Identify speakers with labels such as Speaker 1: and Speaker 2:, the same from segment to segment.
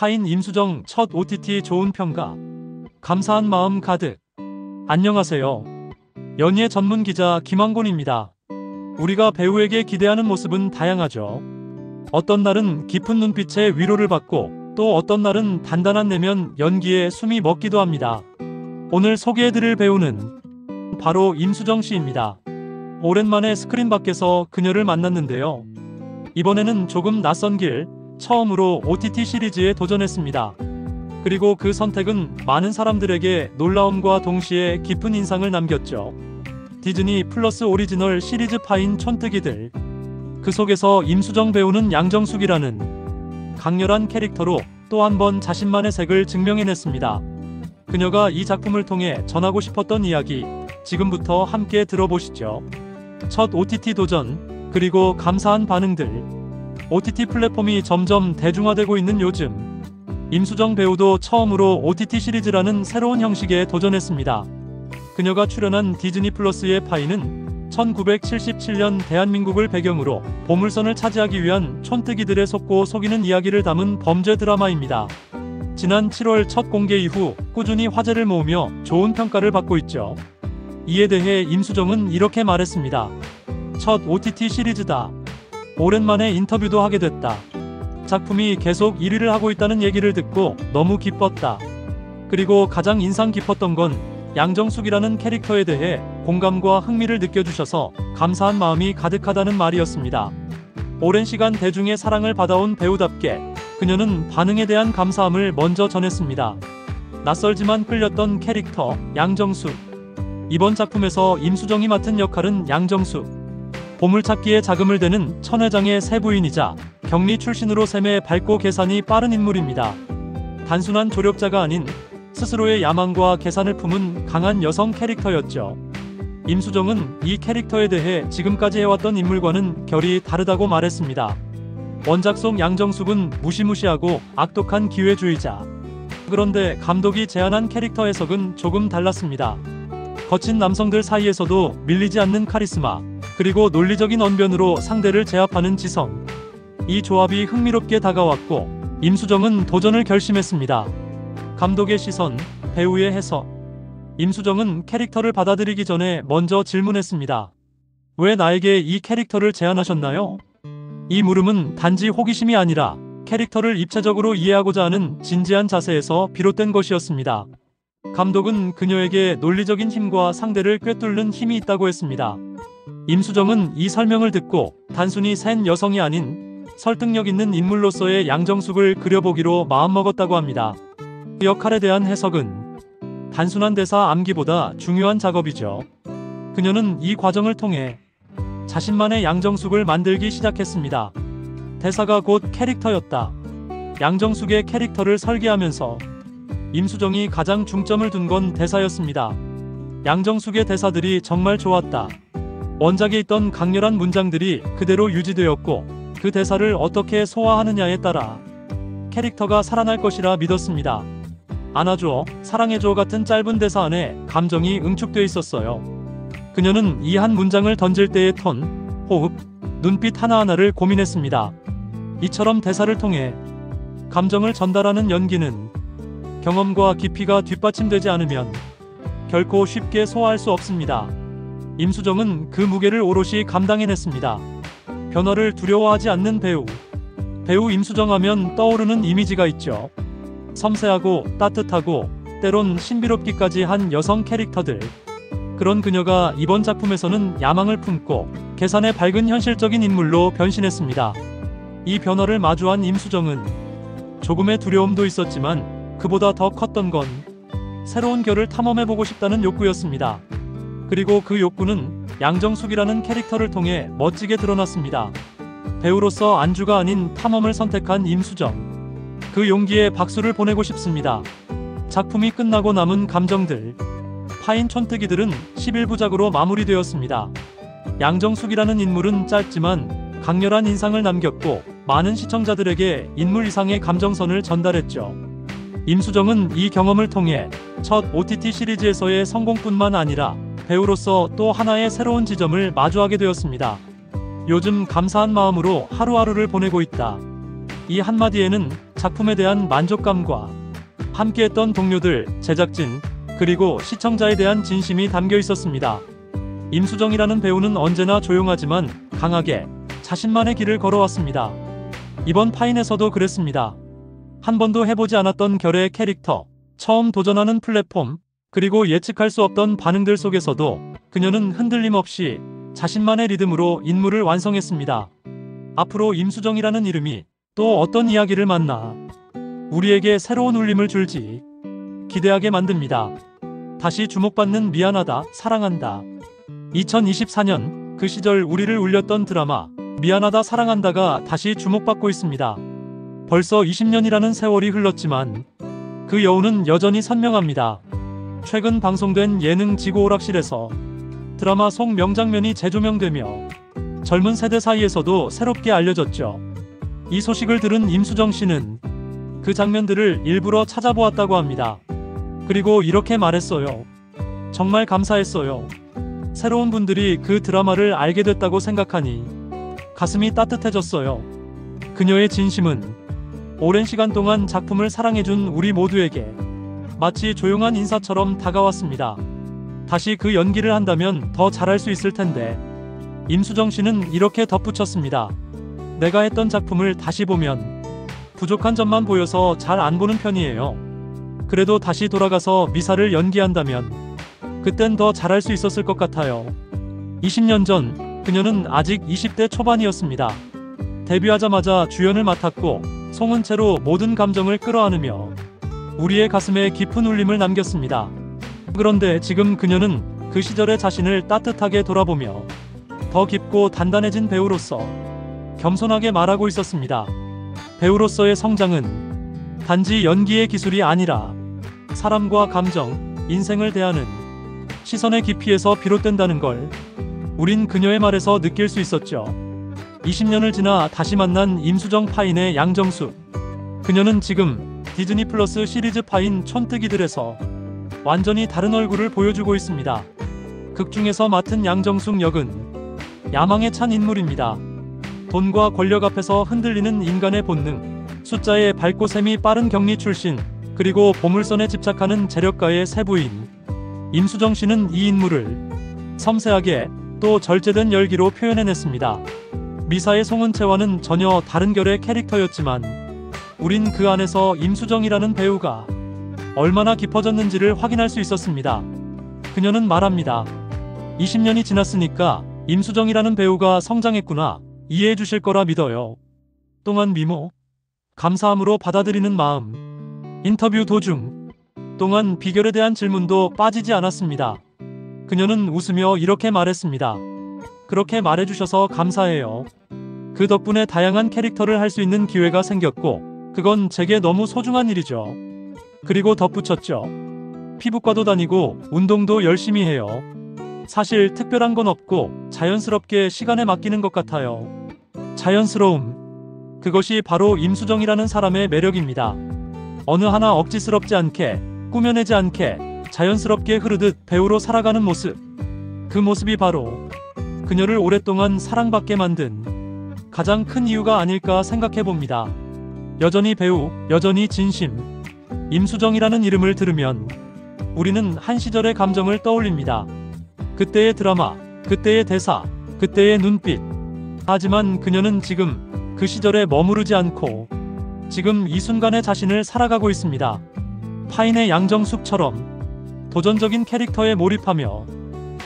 Speaker 1: 파인 임수정 첫 OTT 좋은 평가. 감사한 마음 가득. 안녕하세요. 연예 전문 기자 김왕곤입니다. 우리가 배우에게 기대하는 모습은 다양하죠. 어떤 날은 깊은 눈빛에 위로를 받고 또 어떤 날은 단단한 내면 연기에 숨이 먹기도 합니다. 오늘 소개해드릴 배우는 바로 임수정 씨입니다. 오랜만에 스크린 밖에서 그녀를 만났는데요. 이번에는 조금 낯선 길, 처음으로 OTT 시리즈에 도전했습니다. 그리고 그 선택은 많은 사람들에게 놀라움과 동시에 깊은 인상을 남겼죠. 디즈니 플러스 오리지널 시리즈 파인 촌뜨기들. 그 속에서 임수정 배우는 양정숙이라는 강렬한 캐릭터로 또 한 번 자신만의 색을 증명해냈습니다. 그녀가 이 작품을 통해 전하고 싶었던 이야기, 지금부터 함께 들어보시죠. 첫 OTT 도전, 그리고 감사한 반응들. OTT 플랫폼이 점점 대중화되고 있는 요즘, 임수정 배우도 처음으로 OTT 시리즈라는 새로운 형식에 도전했습니다. 그녀가 출연한 디즈니 플러스의 파이는 1977년 대한민국을 배경으로 보물선을 차지하기 위한 촌뜨기들의 속고 속이는 이야기를 담은 범죄 드라마입니다. 지난 7월 첫 공개 이후 꾸준히 화제를 모으며 좋은 평가를 받고 있죠. 이에 대해 임수정은 이렇게 말했습니다. 첫 OTT 시리즈다. 오랜만에 인터뷰도 하게 됐다. 작품이 계속 1위를 하고 있다는 얘기를 듣고 너무 기뻤다. 그리고 가장 인상 깊었던 건 양정숙이라는 캐릭터에 대해 공감과 흥미를 느껴주셔서 감사한 마음이 가득하다는 말이었습니다. 오랜 시간 대중의 사랑을 받아온 배우답게 그녀는 반응에 대한 감사함을 먼저 전했습니다. 낯설지만 끌렸던 캐릭터 양정숙. 이번 작품에서 임수정이 맡은 역할은 양정숙. 보물찾기에 자금을 대는 천회장의 세부인이자 경리 출신으로 셈에 밝고 계산이 빠른 인물입니다. 단순한 조력자가 아닌 스스로의 야망과 계산을 품은 강한 여성 캐릭터였죠. 임수정은 이 캐릭터에 대해 지금까지 해왔던 인물과는 결이 다르다고 말했습니다. 원작 속 양정숙은 무시무시하고 악독한 기회주의자. 그런데 감독이 제안한 캐릭터 해석은 조금 달랐습니다. 거친 남성들 사이에서도 밀리지 않는 카리스마, 그리고 논리적인 언변으로 상대를 제압하는 지성. 이 조합이 흥미롭게 다가왔고 임수정은 도전을 결심했습니다. 감독의 시선, 배우의 해석. 임수정은 캐릭터를 받아들이기 전에 먼저 질문했습니다. 왜 나에게 이 캐릭터를 제안하셨나요? 이 물음은 단지 호기심이 아니라 캐릭터를 입체적으로 이해하고자 하는 진지한 자세에서 비롯된 것이었습니다. 감독은 그녀에게 논리적인 힘과 상대를 꿰뚫는 힘이 있다고 했습니다. 임수정은 이 설명을 듣고 단순히 센 여성이 아닌 설득력 있는 인물로서의 양정숙을 그려보기로 마음먹었다고 합니다. 그 역할에 대한 해석은 단순한 대사 암기보다 중요한 작업이죠. 그녀는 이 과정을 통해 자신만의 양정숙을 만들기 시작했습니다. 대사가 곧 캐릭터였다. 양정숙의 캐릭터를 설계하면서 임수정이 가장 중점을 둔 건 대사였습니다. 양정숙의 대사들이 정말 좋았다. 원작에 있던 강렬한 문장들이 그대로 유지되었고 그 대사를 어떻게 소화하느냐에 따라 캐릭터가 살아날 것이라 믿었습니다. 안아줘, 사랑해줘 같은 짧은 대사 안에 감정이 응축돼 있었어요. 그녀는 이 한 문장을 던질 때의 톤, 호흡, 눈빛 하나하나를 고민했습니다. 이처럼 대사를 통해 감정을 전달하는 연기는 경험과 깊이가 뒷받침되지 않으면 결코 쉽게 소화할 수 없습니다. 임수정은 그 무게를 오롯이 감당해냈습니다. 변화를 두려워하지 않는 배우. 배우 임수정 하면 떠오르는 이미지가 있죠. 섬세하고 따뜻하고 때론 신비롭기까지 한 여성 캐릭터들. 그런 그녀가 이번 작품에서는 야망을 품고 계산에 밝은 현실적인 인물로 변신했습니다. 이 변화를 마주한 임수정은 조금의 두려움도 있었지만 그보다 더 컸던 건 새로운 결을 탐험해보고 싶다는 욕구였습니다. 그리고 그 욕구는 양정숙이라는 캐릭터를 통해 멋지게 드러났습니다. 배우로서 안주가 아닌 탐험을 선택한 임수정. 그 용기에 박수를 보내고 싶습니다. 작품이 끝나고 남은 감정들. 파인 촌뜨기들은 11부작으로 마무리되었습니다. 양정숙이라는 인물은 짧지만 강렬한 인상을 남겼고 많은 시청자들에게 인물 이상의 감정선을 전달했죠. 임수정은 이 경험을 통해 첫 OTT 시리즈에서의 성공뿐만 아니라 배우로서 또 하나의 새로운 지점을 마주하게 되었습니다. 요즘 감사한 마음으로 하루하루를 보내고 있다. 이 한마디에는 작품에 대한 만족감과 함께했던 동료들, 제작진, 그리고 시청자에 대한 진심이 담겨 있었습니다. 임수정이라는 배우는 언제나 조용하지만 강하게 자신만의 길을 걸어왔습니다. 이번 파인에서도 그랬습니다. 한 번도 해보지 않았던 결의 캐릭터, 처음 도전하는 플랫폼, 그리고 예측할 수 없던 반응들 속에서도 그녀는 흔들림 없이 자신만의 리듬으로 인물을 완성했습니다. 앞으로 임수정이라는 이름이 또 어떤 이야기를 만나 우리에게 새로운 울림을 줄지 기대하게 만듭니다. 다시 주목받는 미안하다, 사랑한다. 2024년 그 시절 우리를 울렸던 드라마 미안하다, 사랑한다가 다시 주목받고 있습니다. 벌써 20년이라는 세월이 흘렀지만 그 여운은 여전히 선명합니다. 최근 방송된 예능 지구오락실에서 드라마 속 명장면이 재조명되며 젊은 세대 사이에서도 새롭게 알려졌죠. 이 소식을 들은 임수정 씨는 그 장면들을 일부러 찾아보았다고 합니다. 그리고 이렇게 말했어요. 정말 감사했어요. 새로운 분들이 그 드라마를 알게 됐다고 생각하니 가슴이 따뜻해졌어요. 그녀의 진심은 오랜 시간 동안 작품을 사랑해준 우리 모두에게 마치 조용한 인사처럼 다가왔습니다. 다시 그 연기를 한다면 더 잘할 수 있을 텐데. 임수정 씨는 이렇게 덧붙였습니다. 내가 했던 작품을 다시 보면 부족한 점만 보여서 잘 안 보는 편이에요. 그래도 다시 돌아가서 미사를 연기한다면 그땐 더 잘할 수 있었을 것 같아요. 20년 전 그녀는 아직 20대 초반이었습니다. 데뷔하자마자 주연을 맡았고 송은채로 모든 감정을 끌어안으며 우리의 가슴에 깊은 울림을 남겼습니다. 그런데 지금 그녀는 그 시절의 자신을 따뜻하게 돌아보며 더 깊고 단단해진 배우로서 겸손하게 말하고 있었습니다. 배우로서의 성장은 단지 연기의 기술이 아니라 사람과 감정, 인생을 대하는 시선의 깊이에서 비롯된다는 걸 우린 그녀의 말에서 느낄 수 있었죠. 20년을 지나 다시 만난 임수정 파인의 양정숙. 그녀는 지금 디즈니 플러스 시리즈 파인 촌뜨기들에서 완전히 다른 얼굴을 보여주고 있습니다. 극 중에서 맡은 양정숙 역은 야망에 찬 인물입니다. 돈과 권력 앞에서 흔들리는 인간의 본능, 숫자의 밝고 셈이 빠른 격리 출신, 그리고 보물선에 집착하는 재력가의 세부인 임수정 씨는 이 인물을 섬세하게 또 절제된 열기로 표현해냈습니다. 미사의 송은채와는 전혀 다른 결의 캐릭터였지만 우린 그 안에서 임수정이라는 배우가 얼마나 깊어졌는지를 확인할 수 있었습니다. 그녀는 말합니다. 20년이 지났으니까 임수정이라는 배우가 성장했구나. 이해해 주실 거라 믿어요. 동안 미모, 감사함으로 받아들이는 마음. 인터뷰 도중 동안 비결에 대한 질문도 빠지지 않았습니다. 그녀는 웃으며 이렇게 말했습니다. 그렇게 말해주셔서 감사해요. 그 덕분에 다양한 캐릭터를 할 수 있는 기회가 생겼고 그건 제게 너무 소중한 일이죠. 그리고 덧붙였죠. 피부과도 다니고 운동도 열심히 해요. 사실 특별한 건 없고 자연스럽게 시간에 맡기는 것 같아요. 자연스러움. 그것이 바로 임수정이라는 사람의 매력입니다. 어느 하나 억지스럽지 않게, 꾸며내지 않게 자연스럽게 흐르듯 배우로 살아가는 모습. 그 모습이 바로 그녀를 오랫동안 사랑받게 만든 가장 큰 이유가 아닐까 생각해봅니다. 여전히 배우, 여전히 진심. 임수정이라는 이름을 들으면 우리는 한 시절의 감정을 떠올립니다. 그때의 드라마, 그때의 대사, 그때의 눈빛. 하지만 그녀는 지금 그 시절에 머무르지 않고 지금 이 순간의 자신을 살아가고 있습니다. 파인의 양정숙처럼 도전적인 캐릭터에 몰입하며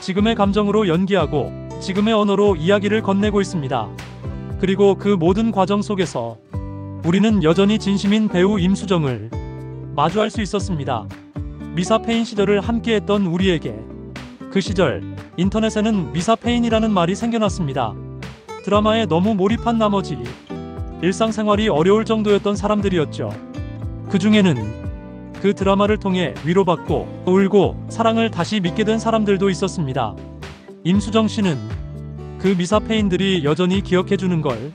Speaker 1: 지금의 감정으로 연기하고 지금의 언어로 이야기를 건네고 있습니다. 그리고 그 모든 과정 속에서 우리는 여전히 진심인 배우 임수정을 마주할 수 있었습니다. 미사페인 시절을 함께했던 우리에게 그 시절 인터넷에는 미사페인이라는 말이 생겨났습니다. 드라마에 너무 몰입한 나머지 일상생활이 어려울 정도였던 사람들이었죠. 그 중에는 그 드라마를 통해 위로받고 울고 사랑을 다시 믿게 된 사람들도 있었습니다. 임수정 씨는 그 미사페인들이 여전히 기억해주는 걸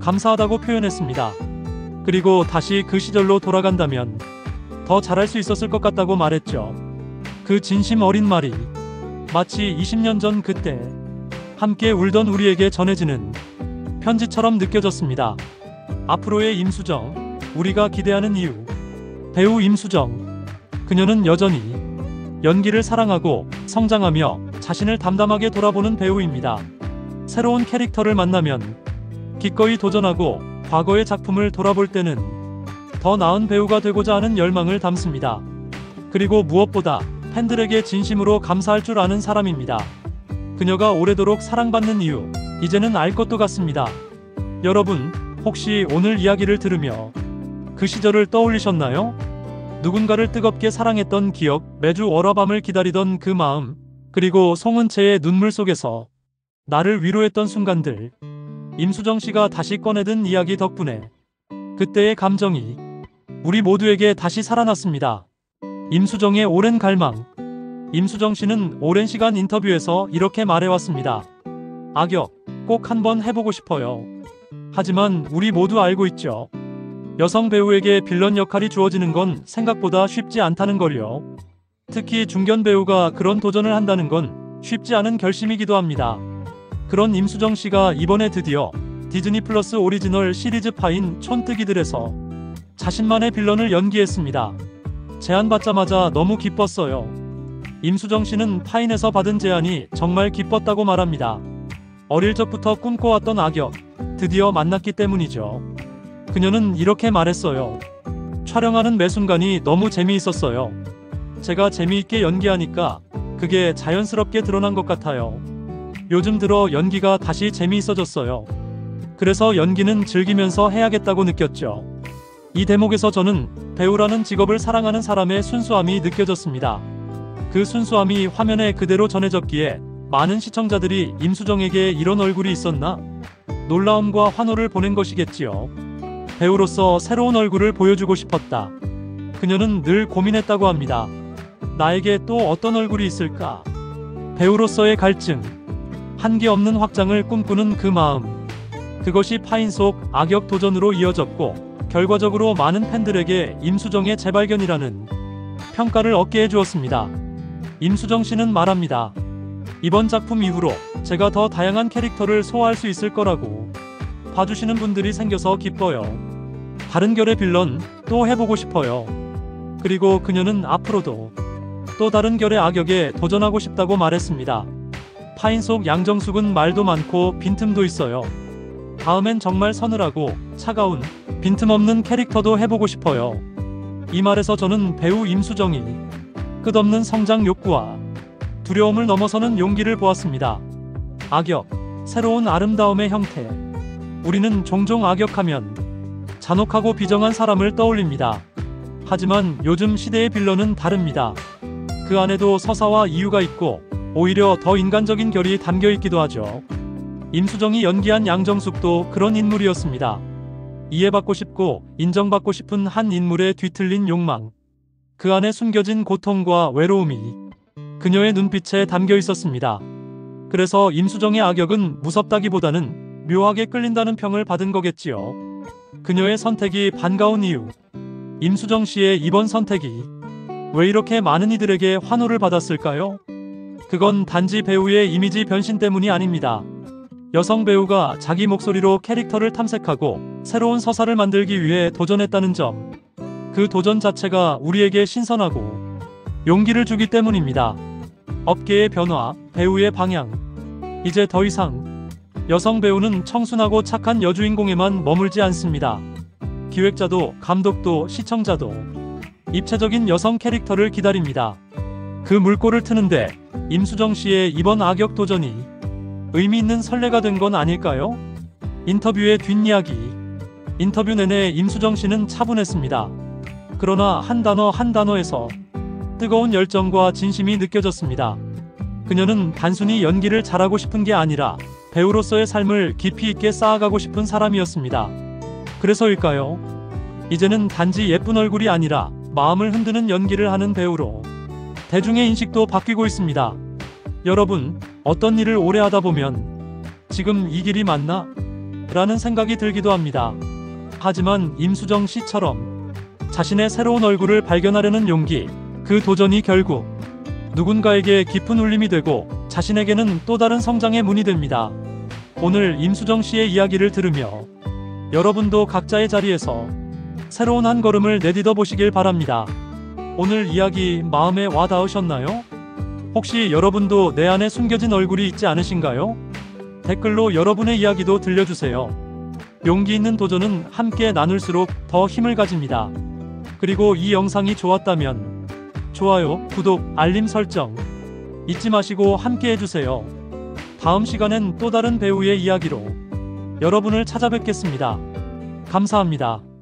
Speaker 1: 감사하다고 표현했습니다. 그리고 다시 그 시절로 돌아간다면 더 잘할 수 있었을 것 같다고 말했죠. 그 진심 어린 말이 마치 20년 전 그때 함께 울던 우리에게 전해지는 편지처럼 느껴졌습니다. 앞으로의 임수정, 우리가 기대하는 이유. 배우 임수정. 그녀는 여전히 연기를 사랑하고 성장하며 자신을 담담하게 돌아보는 배우입니다. 새로운 캐릭터를 만나면 기꺼이 도전하고 과거의 작품을 돌아볼 때는 더 나은 배우가 되고자 하는 열망을 담습니다. 그리고 무엇보다 팬들에게 진심으로 감사할 줄 아는 사람입니다. 그녀가 오래도록 사랑받는 이유, 이제는 알 것도 같습니다. 여러분, 혹시 오늘 이야기를 들으며 그 시절을 떠올리셨나요? 누군가를 뜨겁게 사랑했던 기억, 매주 월화밤을 기다리던 그 마음, 그리고 송은채의 눈물 속에서 나를 위로했던 순간들. 임수정 씨가 다시 꺼내든 이야기 덕분에 그때의 감정이 우리 모두에게 다시 살아났습니다. 임수정의 오랜 갈망. 임수정 씨는 오랜 시간 인터뷰에서 이렇게 말해왔습니다. 악역, 꼭 한번 해보고 싶어요. 하지만 우리 모두 알고 있죠. 여성 배우에게 빌런 역할이 주어지는 건 생각보다 쉽지 않다는 걸요. 특히 중견 배우가 그런 도전을 한다는 건 쉽지 않은 결심이기도 합니다. 그런 임수정 씨가 이번에 드디어 디즈니 플러스 오리지널 시리즈파인 촌뜨기들에서 자신만의 빌런을 연기했습니다. 제안받자마자 너무 기뻤어요. 임수정 씨는 파인에서 받은 제안이 정말 기뻤다고 말합니다. 어릴 적부터 꿈꿔왔던 악역, 드디어 만났기 때문이죠. 그녀는 이렇게 말했어요. 촬영하는 매 순간이 너무 재미있었어요. 제가 재미있게 연기하니까 그게 자연스럽게 드러난 것 같아요. 요즘 들어 연기가 다시 재미있어졌어요. 그래서 연기는 즐기면서 해야겠다고 느꼈죠. 이 대목에서 저는 배우라는 직업을 사랑하는 사람의 순수함이 느껴졌습니다. 그 순수함이 화면에 그대로 전해졌기에 많은 시청자들이 임수정에게 이런 얼굴이 있었나? 놀라움과 환호를 보낸 것이겠지요. 배우로서 새로운 얼굴을 보여주고 싶었다. 그녀는 늘 고민했다고 합니다. 나에게 또 어떤 얼굴이 있을까? 배우로서의 갈증, 한계 없는 확장을 꿈꾸는 그 마음. 그것이 파인 속 악역 도전으로 이어졌고 결과적으로 많은 팬들에게 임수정의 재발견이라는 평가를 얻게 해주었습니다. 임수정 씨는 말합니다. 이번 작품 이후로 제가 더 다양한 캐릭터를 소화할 수 있을 거라고 봐주시는 분들이 생겨서 기뻐요. 다른 결의 빌런 또 해보고 싶어요. 그리고 그녀는 앞으로도 또 다른 결의 악역에 도전하고 싶다고 말했습니다. 파인 속 양정숙은 말도 많고 빈틈도 있어요. 다음엔 정말 서늘하고 차가운 빈틈없는 캐릭터도 해보고 싶어요. 이 말에서 저는 배우 임수정이 끝없는 성장 욕구와 두려움을 넘어서는 용기를 보았습니다. 악역, 새로운 아름다움의 형태. 우리는 종종 악역하면 잔혹하고 비정한 사람을 떠올립니다. 하지만 요즘 시대의 빌런은 다릅니다. 그 안에도 서사와 이유가 있고 오히려 더 인간적인 결이 담겨 있기도 하죠. 임수정이 연기한 양정숙도 그런 인물이었습니다. 이해받고 싶고 인정받고 싶은 한 인물의 뒤틀린 욕망. 그 안에 숨겨진 고통과 외로움이 그녀의 눈빛에 담겨 있었습니다. 그래서 임수정의 악역은 무섭다기보다는 묘하게 끌린다는 평을 받은 거겠지요. 그녀의 선택이 반가운 이유. 임수정 씨의 이번 선택이 왜 이렇게 많은 이들에게 환호를 받았을까요? 그건 단지 배우의 이미지 변신 때문이 아닙니다. 여성 배우가 자기 목소리로 캐릭터를 탐색하고 새로운 서사를 만들기 위해 도전했다는 점. 그 도전 자체가 우리에게 신선하고 용기를 주기 때문입니다. 업계의 변화, 배우의 방향. 이제 더 이상 여성 배우는 청순하고 착한 여주인공에만 머물지 않습니다. 기획자도 감독도 시청자도 입체적인 여성 캐릭터를 기다립니다. 그 물꼬를 트는데 임수정 씨의 이번 악역 도전이 의미 있는 선례가 된 건 아닐까요? 인터뷰의 뒷이야기. 인터뷰 내내 임수정 씨는 차분했습니다. 그러나 한 단어 한 단어에서 뜨거운 열정과 진심이 느껴졌습니다. 그녀는 단순히 연기를 잘하고 싶은 게 아니라 배우로서의 삶을 깊이 있게 쌓아가고 싶은 사람이었습니다. 그래서일까요? 이제는 단지 예쁜 얼굴이 아니라 마음을 흔드는 연기를 하는 배우로 대중의 인식도 바뀌고 있습니다. 여러분, 어떤 일을 오래 하다 보면 지금 이 길이 맞나? 라는 생각이 들기도 합니다. 하지만 임수정 씨처럼 자신의 새로운 얼굴을 발견하려는 용기, 그 도전이 결국 누군가에게 깊은 울림이 되고 자신에게는 또 다른 성장의 문이 됩니다. 오늘 임수정 씨의 이야기를 들으며 여러분도 각자의 자리에서 새로운 한 걸음을 내딛어 보시길 바랍니다. 오늘 이야기 마음에 와 닿으셨나요? 혹시 여러분도 내 안에 숨겨진 얼굴이 있지 않으신가요? 댓글로 여러분의 이야기도 들려주세요. 용기 있는 도전은 함께 나눌수록 더 힘을 가집니다. 그리고 이 영상이 좋았다면 좋아요, 구독, 알림 설정 잊지 마시고 함께 해주세요. 다음 시간엔 또 다른 배우의 이야기로 여러분을 찾아뵙겠습니다. 감사합니다.